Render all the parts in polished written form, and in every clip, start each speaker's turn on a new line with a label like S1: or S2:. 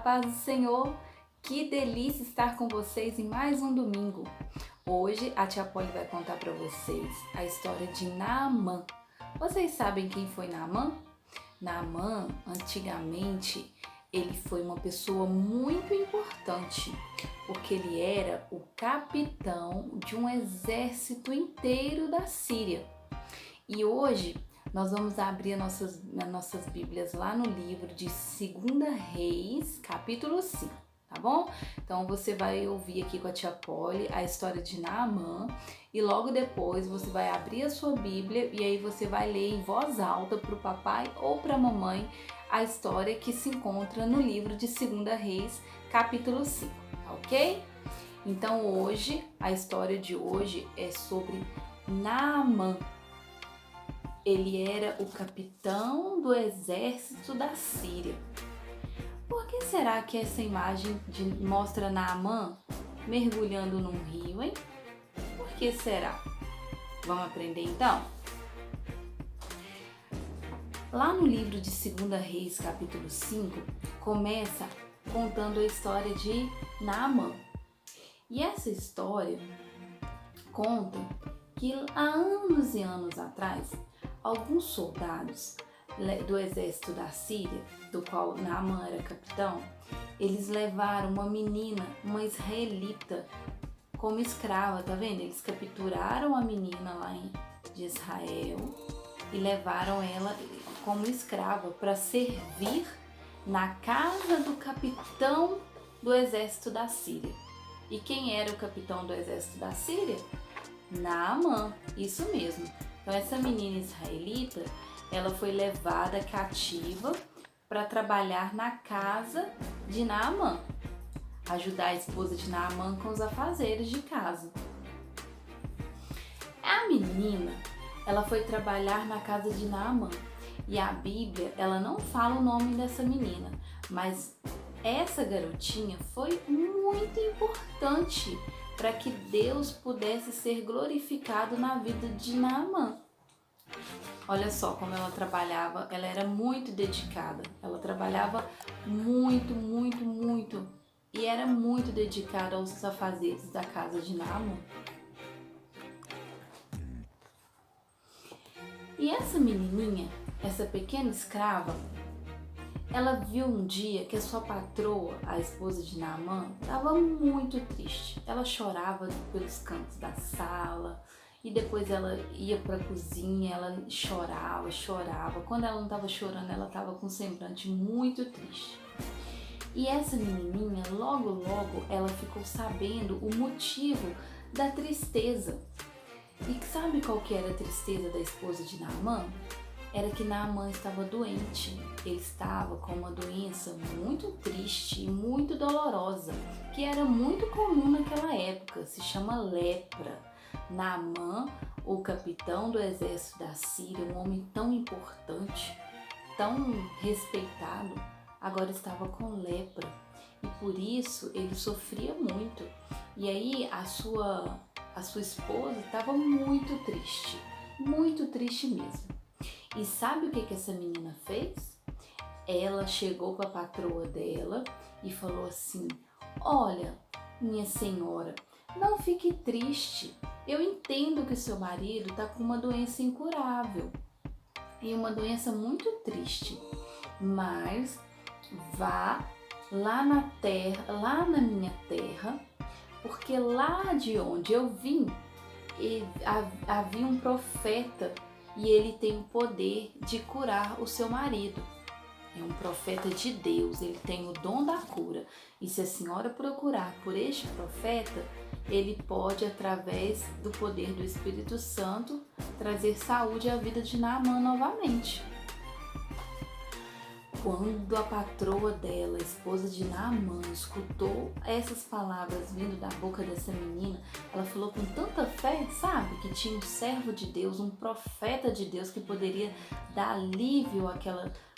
S1: paz do Senhor, que delícia estar com vocês em mais um domingo. Hoje a tia Polly vai contar para vocês a história de Naamã. Vocês sabem quem foi Naamã? Naamã, antigamente, ele foi uma pessoa muito importante, porque ele era o capitão de um exército inteiro da Síria. E hoje nós vamos abrir nossas Bíblias lá no livro de 2 Reis, capítulo 5, tá bom? Então você vai ouvir aqui com a tia Polly a história de Naamã e logo depois você vai abrir a sua Bíblia e aí você vai ler em voz alta para o papai ou para a mamãe a história que se encontra no livro de 2 Reis, capítulo 5, tá ok? Então hoje, a história de hoje é sobre Naamã. Ele era o capitão do exército da Síria. Por que será que essa imagem mostra Naamã mergulhando num rio, hein? Por que será? Vamos aprender então? Lá no livro de 2 Reis, capítulo 5, começa contando a história de Naamã. E essa história conta que há anos e anos atrás, alguns soldados do exército da Síria, do qual Naamã era capitão, eles levaram uma menina, uma israelita, como escrava, tá vendo? Eles capturaram a menina lá de Israel e levaram ela como escrava para servir na casa do capitão do exército da Síria. E quem era o capitão do exército da Síria? Naamã, isso mesmo. Então essa menina israelita, ela foi levada cativa para trabalhar na casa de Naamã, ajudar a esposa de Naamã com os afazeres de casa. A menina, ela foi trabalhar na casa de Naamã e a Bíblia, ela não fala o nome dessa menina, mas essa garotinha foi muito importante para que Deus pudesse ser glorificado na vida de Naamã. Olha só como ela trabalhava, ela era muito dedicada, ela trabalhava muito e era muito dedicada aos afazeres da casa de Naamã. E essa menininha, essa pequena escrava, ela viu um dia que a sua patroa, a esposa de Naamã, estava muito triste. Ela chorava pelos cantos da sala e depois ela ia para a cozinha, ela chorava. Quando ela não estava chorando, ela estava com um semblante muito triste. E essa menininha, logo ela ficou sabendo o motivo da tristeza. E sabe qual que era a tristeza da esposa de Naamã? Era que Naamã estava doente. Ele estava com uma doença muito triste e muito dolorosa, que era muito comum naquela época, se chama lepra. Naamã, o capitão do exército da Síria, um homem tão importante, tão respeitado, agora estava com lepra e por isso ele sofria muito. E aí a sua esposa estava muito triste mesmo. E sabe o que essa menina fez? Ela chegou para a patroa dela e falou assim: olha, minha senhora, não fique triste. Eu entendo que seu marido está com uma doença incurável e uma doença muito triste, mas vá lá na minha terra, porque lá de onde eu vim havia um profeta e ele tem o poder de curar o seu marido. É um profeta de Deus, ele tem o dom da cura. E se a senhora procurar por este profeta, ele pode, através do poder do Espírito Santo, trazer saúde à vida de Naamã novamente. Quando a patroa dela, a esposa de Naamã, escutou essas palavras vindo da boca dessa menina, ela falou com tanta fé, sabe? Que tinha um servo de Deus, um profeta de Deus que poderia dar alívio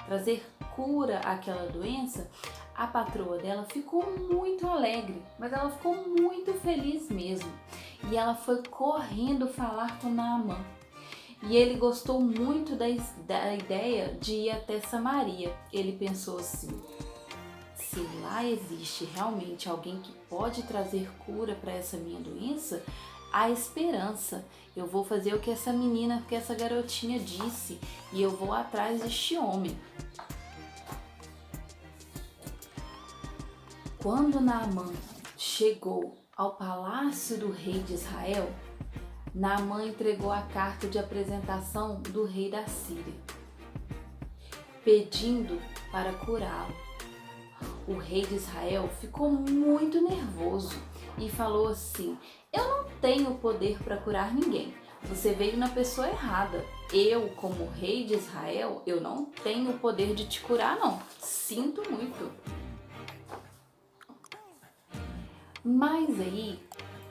S1: trazer cura àquela doença. A patroa dela ficou muito alegre, mas ela ficou muito feliz mesmo. E ela foi correndo falar com Naamã. E ele gostou muito da ideia de ir até Samaria. Ele pensou assim: se lá existe realmente alguém que pode trazer cura para essa minha doença, há esperança. Eu vou fazer o que essa menina, que essa garotinha disse, e eu vou atrás deste homem. Quando Naamã chegou ao palácio do rei de Israel, Naamã entregou a carta de apresentação do rei da Síria, pedindo para curá-lo. O rei de Israel ficou muito nervoso e falou assim: eu não tenho poder para curar ninguém. Você veio na pessoa errada. Eu, como rei de Israel, eu não tenho o poder de te curar, não. Sinto muito. Mas aí,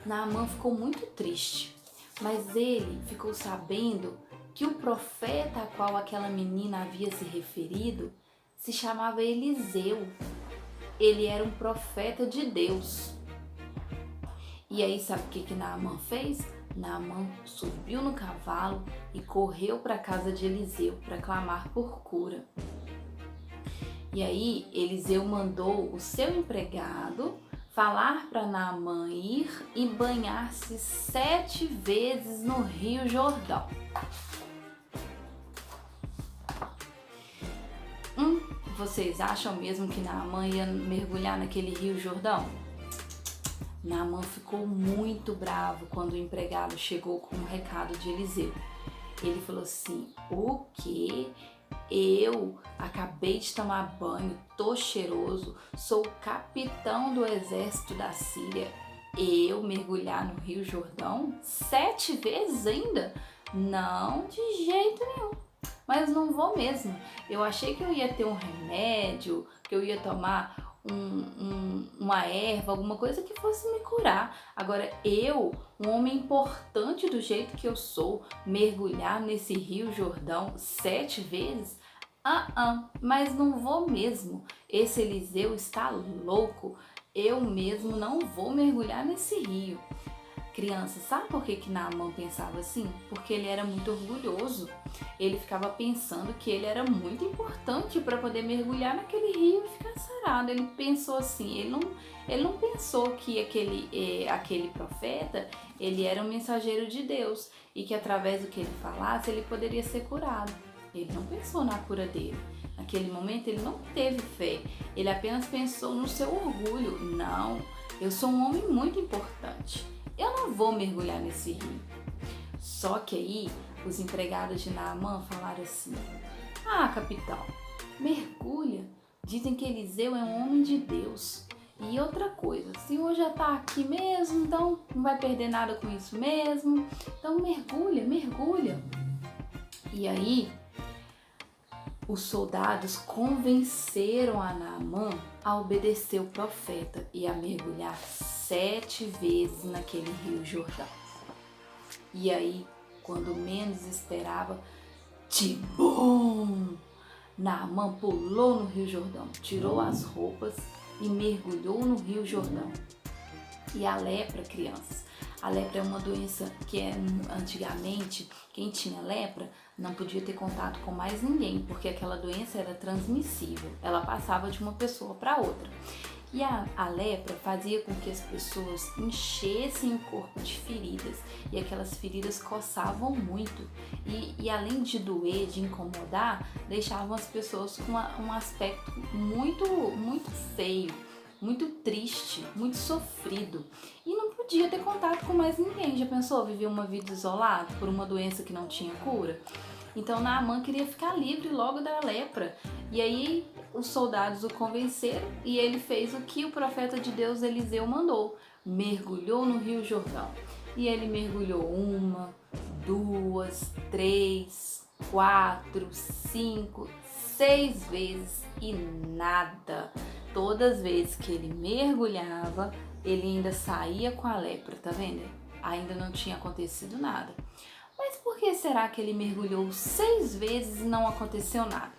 S1: Naamã ficou muito triste. Mas ele ficou sabendo que o profeta a qual aquela menina havia se referido se chamava Eliseu. Ele era um profeta de Deus. E aí, sabe o que Naamã fez? Naamã subiu no cavalo e correu para a casa de Eliseu para clamar por cura. E aí, Eliseu mandou o seu empregado falar para Naamã ir e banhar-se 7 vezes no Rio Jordão. Vocês acham mesmo que Naamã ia mergulhar naquele Rio Jordão? Naamã ficou muito bravo quando o empregado chegou com um recado de Eliseu. Ele falou assim: o quê? Eu acabei de tomar banho, tô cheiroso, sou o capitão do exército da Síria. Eu mergulhar no Rio Jordão 7 vezes ainda? Não, de jeito nenhum. Mas não vou mesmo. Eu achei que eu ia ter um remédio, que eu ia tomar uma erva, alguma coisa que fosse me curar. Agora eu, um homem importante do jeito que eu sou, mergulhar nesse Rio Jordão 7 vezes? Mas não vou mesmo. Esse Eliseu está louco. Eu mesmo não vou mergulhar nesse rio. Criança, sabe por que Naamã pensava assim? Porque ele era muito orgulhoso. Ele ficava pensando que ele era muito importante para poder mergulhar naquele rio e ficar sarado. Ele pensou assim, ele não pensou que aquele profeta, ele era um mensageiro de Deus e que através do que ele falasse, ele poderia ser curado. Ele não pensou na cura dele. Naquele momento, ele não teve fé. Ele apenas pensou no seu orgulho. Não, eu sou um homem muito importante. Eu não vou mergulhar nesse rio. Só que aí, os empregados de Naamã falaram assim: capitão, mergulha. Dizem que Eliseu é um homem de Deus. E outra coisa, o senhor já tá aqui mesmo, então não vai perder nada com isso mesmo. Então mergulha. E aí, os soldados convenceram a Naamã a obedecer o profeta e a mergulhar 7 vezes naquele Rio Jordão. E aí, quando menos esperava, tibum! Naamã pulou no Rio Jordão, tirou as roupas e mergulhou no Rio Jordão. E a lepra, crianças, a lepra é uma doença que antigamente, quem tinha lepra não podia ter contato com mais ninguém, porque aquela doença era transmissível, ela passava de uma pessoa para outra. E a lepra fazia com que as pessoas enchessem o corpo de feridas, e aquelas feridas coçavam muito. E além de doer, de incomodar, deixavam as pessoas com um aspecto muito, muito feio, muito triste, muito sofrido. E não podia ter contato com mais ninguém. Já pensou viver uma vida isolada por uma doença que não tinha cura? Então Naamã queria ficar livre logo da lepra. E aí os soldados o convenceram e ele fez o que o profeta de Deus Eliseu mandou. Mergulhou no Rio Jordão. E ele mergulhou 1, 2, 3, 4, 5, 6 vezes e nada. Todas as vezes que ele mergulhava, ele ainda saía com a lepra, tá vendo? Ainda não tinha acontecido nada. Mas por que será que ele mergulhou 6 vezes e não aconteceu nada?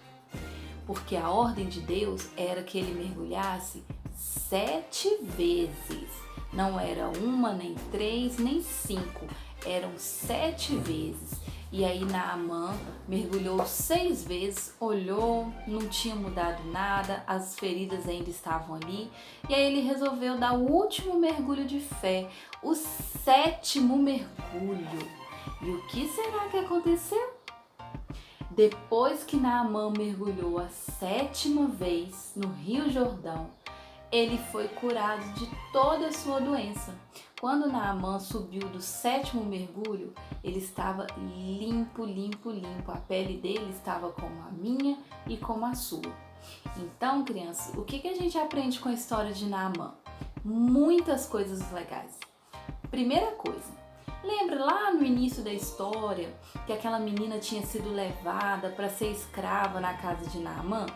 S1: Porque a ordem de Deus era que ele mergulhasse 7 vezes. Não era 1, nem 3, nem 5. Eram 7 vezes. E aí Naamã mergulhou 6 vezes, olhou, não tinha mudado nada, as feridas ainda estavam ali. E aí ele resolveu dar o último mergulho de fé, o 7º mergulho. E o que será que aconteceu? Depois que Naamã mergulhou a 7ª vez no Rio Jordão, ele foi curado de toda a sua doença. Quando Naamã subiu do 7º mergulho, ele estava limpo, limpo, limpo. A pele dele estava como a minha e como a sua. Então, crianças, o que a gente aprende com a história de Naamã? Muitas coisas legais. Primeira coisa, lembra lá no início da história que aquela menina tinha sido levada para ser escrava na casa de Naamã?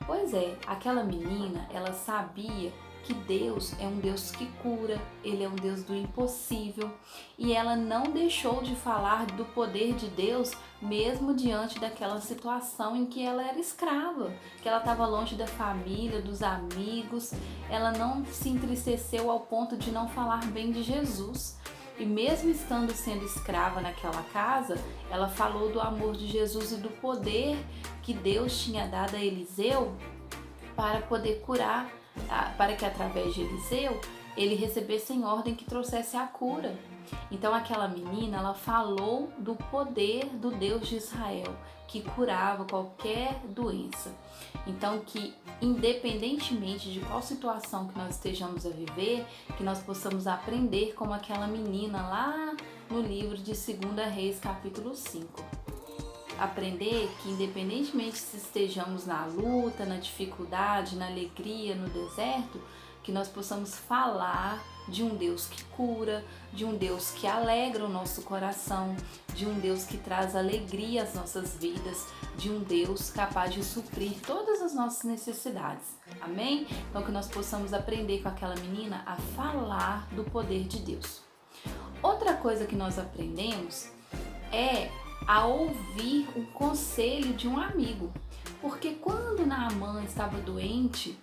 S1: Pois é, aquela menina, ela sabia que Deus é um Deus que cura, Ele é um Deus do impossível, e ela não deixou de falar do poder de Deus mesmo diante daquela situação em que ela era escrava, que ela estava longe da família, dos amigos. Ela não se entristeceu ao ponto de não falar bem de Jesus. E mesmo estando sendo escrava naquela casa, ela falou do amor de Jesus e do poder que Deus tinha dado a Eliseu para poder curar, para que através de Eliseu ele recebesse em ordem que trouxesse a cura. Então aquela menina, ela falou do poder do Deus de Israel, que curava qualquer doença. Então que independentemente de qual situação que nós estejamos a viver, que nós possamos aprender como aquela menina lá no livro de 2 Reis, capítulo 5. Aprender que independentemente se estejamos na luta, na dificuldade, na alegria, no deserto, que nós possamos falar de um Deus que cura, de um Deus que alegra o nosso coração, de um Deus que traz alegria às nossas vidas, de um Deus capaz de suprir todas as nossas necessidades. Amém? Então que nós possamos aprender com aquela menina a falar do poder de Deus. Outra coisa que nós aprendemos é a ouvir o conselho de um amigo. Porque quando Naamã estava doente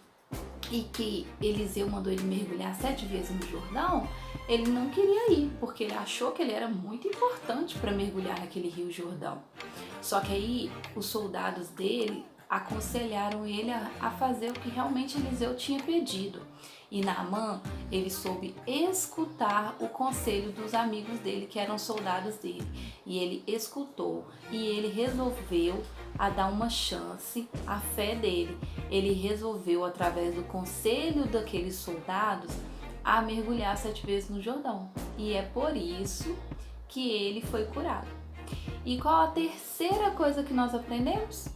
S1: e que Eliseu mandou ele mergulhar 7 vezes no Jordão, ele não queria ir, porque ele achou que ele era muito importante para mergulhar naquele rio Jordão. Só que aí os soldados dele aconselharam ele a fazer o que realmente Eliseu tinha pedido. E Naamã, ele soube escutar o conselho dos amigos dele, que eram soldados dele. E ele escutou e ele resolveu a dar uma chance à fé dele. Ele resolveu, através do conselho daqueles soldados, a mergulhar 7 vezes no Jordão. E é por isso que ele foi curado. E qual a terceira coisa que nós aprendemos?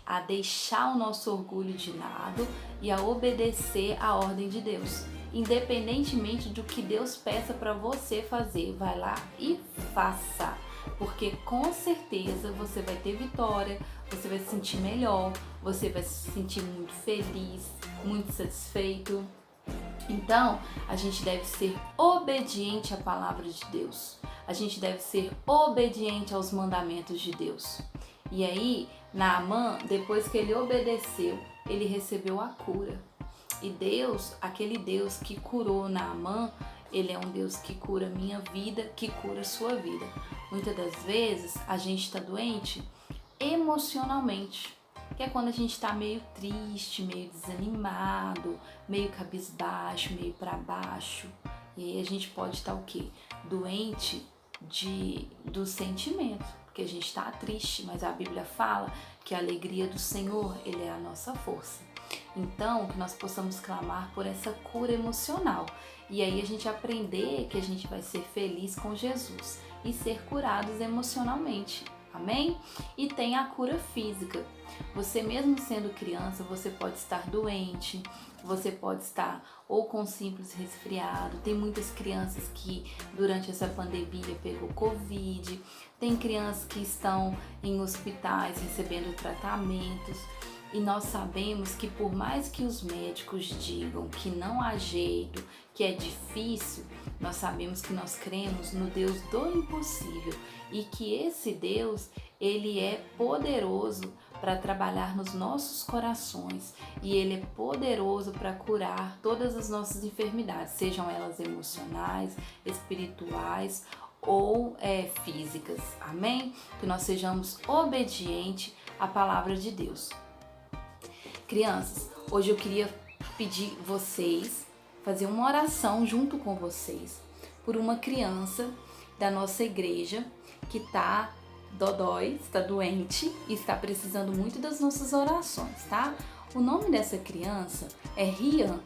S1: A deixar o nosso orgulho de lado e a obedecer à ordem de Deus. Independentemente do que Deus peça para você fazer, vai lá e faça. Porque com certeza você vai ter vitória, você vai se sentir melhor, você vai se sentir muito feliz, muito satisfeito. Então, a gente deve ser obediente à palavra de Deus. A gente deve ser obediente aos mandamentos de Deus. E aí, Naamã, depois que ele obedeceu, ele recebeu a cura. E Deus, aquele Deus que curou Naamã, ele é um Deus que cura a minha vida, que cura a sua vida. Muitas das vezes a gente está doente emocionalmente, que é quando a gente está meio triste, meio desanimado, meio cabisbaixo, meio para baixo. E aí a gente pode estar o quê? Doente do sentimento, porque a gente está triste, mas a Bíblia fala que a alegria do Senhor, ele é a nossa força. Então, que nós possamos clamar por essa cura emocional. E aí a gente aprender que a gente vai ser feliz com Jesus e ser curados emocionalmente. Amém? E tem a cura física. Você mesmo sendo criança, você pode estar doente, você pode estar ou com simples resfriado. Tem muitas crianças que durante essa pandemia pegou Covid. Tem crianças que estão em hospitais recebendo tratamentos. E nós sabemos que por mais que os médicos digam que não há jeito, que é difícil, nós sabemos que nós cremos no Deus do impossível e que esse Deus, ele é poderoso para trabalhar nos nossos corações e ele é poderoso para curar todas as nossas enfermidades, sejam elas emocionais, espirituais ou físicas, amém? Que nós sejamos obedientes à palavra de Deus. Crianças, hoje eu queria pedir vocês, fazer uma oração junto com vocês, por uma criança da nossa igreja que está dodói, está doente e está precisando muito das nossas orações, tá? O nome dessa criança é Rian.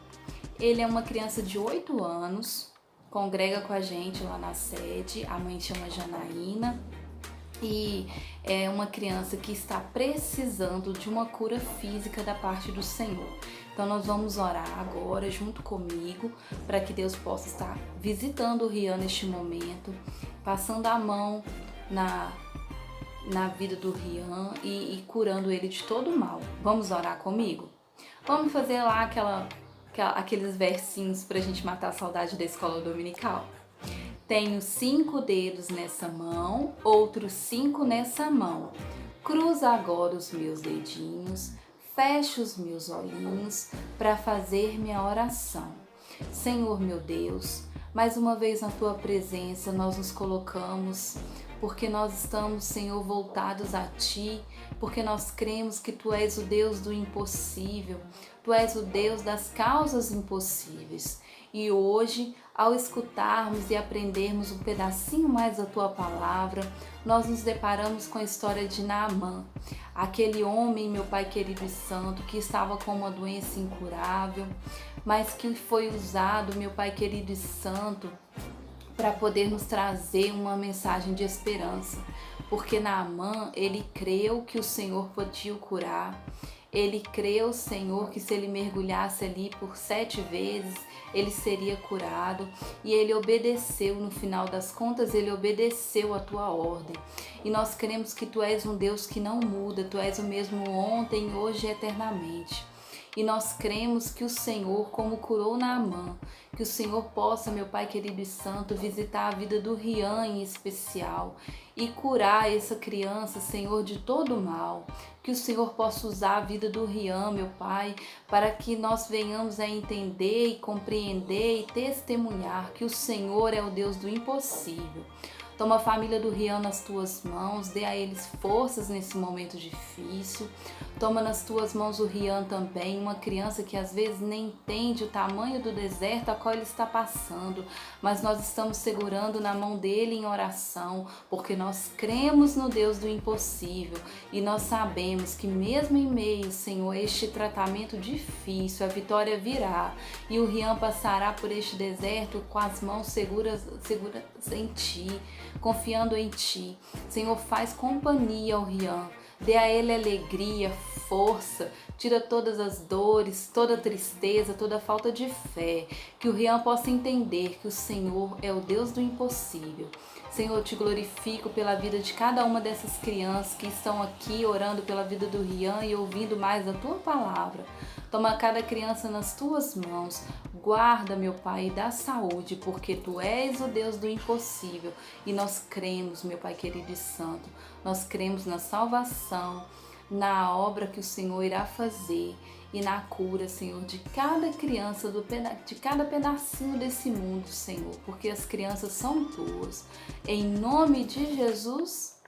S1: Ele é uma criança de 8 anos, congrega com a gente lá na sede, a mãe chama Janaína, e é uma criança que está precisando de uma cura física da parte do Senhor. Então nós vamos orar agora junto comigo para que Deus possa estar visitando o Rian neste momento, passando a mão na vida do Rian e curando ele de todo o mal. Vamos orar comigo? Vamos fazer lá aqueles versinhos pra gente matar a saudade da escola dominical? Tenho 5 dedos nessa mão, outros 5 nessa mão. Cruza agora os meus dedinhos, fecha os meus olhinhos para fazer minha oração. Senhor meu Deus, mais uma vez na Tua presença nós nos colocamos, porque nós estamos, Senhor, voltados a Ti, porque nós cremos que Tu és o Deus do impossível, Tu és o Deus das causas impossíveis. E hoje, ao escutarmos e aprendermos um pedacinho mais da Tua palavra, nós nos deparamos com a história de Naamã, aquele homem, meu Pai querido e santo, que estava com uma doença incurável, mas que foi usado, meu Pai querido e santo, para poder nos trazer uma mensagem de esperança, porque Naamã, ele creu que o Senhor podia o curar, ele creu, Senhor, que se ele mergulhasse ali por 7 vezes, ele seria curado, e ele obedeceu, no final das contas, ele obedeceu a Tua ordem, e nós cremos que Tu és um Deus que não muda, Tu és o mesmo ontem, hoje e eternamente. E nós cremos que o Senhor, como curou Naamã, que o Senhor possa, meu Pai querido e santo, visitar a vida do Rian em especial e curar essa criança, Senhor, de todo o mal. Que o Senhor possa usar a vida do Rian, meu Pai, para que nós venhamos a entender e compreender e testemunhar que o Senhor é o Deus do impossível. Toma a família do Rian nas Tuas mãos, dê a eles forças nesse momento difícil. Toma nas Tuas mãos o Rian também, uma criança que às vezes nem entende o tamanho do deserto a qual ele está passando, mas nós estamos segurando na mão dele em oração, porque nós cremos no Deus do impossível e nós sabemos que mesmo em meio, Senhor, a este tratamento difícil, a vitória virá e o Rian passará por este deserto com as mãos seguras em Ti, confiando em Ti. Senhor, faz companhia ao Rian, dê a ele alegria, força, tira todas as dores, toda a tristeza, toda a falta de fé, que o Rian possa entender que o Senhor é o Deus do impossível. Senhor, eu Te glorifico pela vida de cada uma dessas crianças que estão aqui orando pela vida do Rian e ouvindo mais da Tua palavra. Toma cada criança nas Tuas mãos, guarda, meu Pai, e dá saúde, porque Tu és o Deus do impossível e nós cremos, meu Pai querido e santo, nós cremos na salvação, na obra que o Senhor irá fazer e na cura, Senhor, de cada criança, de cada pedacinho desse mundo, Senhor, porque as crianças são Tuas. Em nome de Jesus,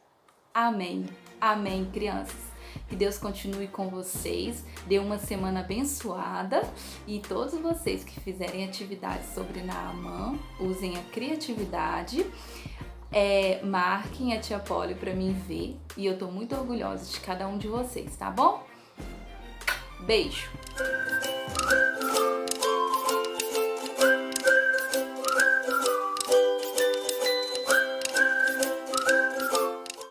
S1: amém. Amém, crianças. Que Deus continue com vocês, dê uma semana abençoada e todos vocês que fizerem atividades sobre Naamã, usem a criatividade, marquem a Tia Polly para mim ver e eu tô muito orgulhosa de cada um de vocês, tá bom? Beijo!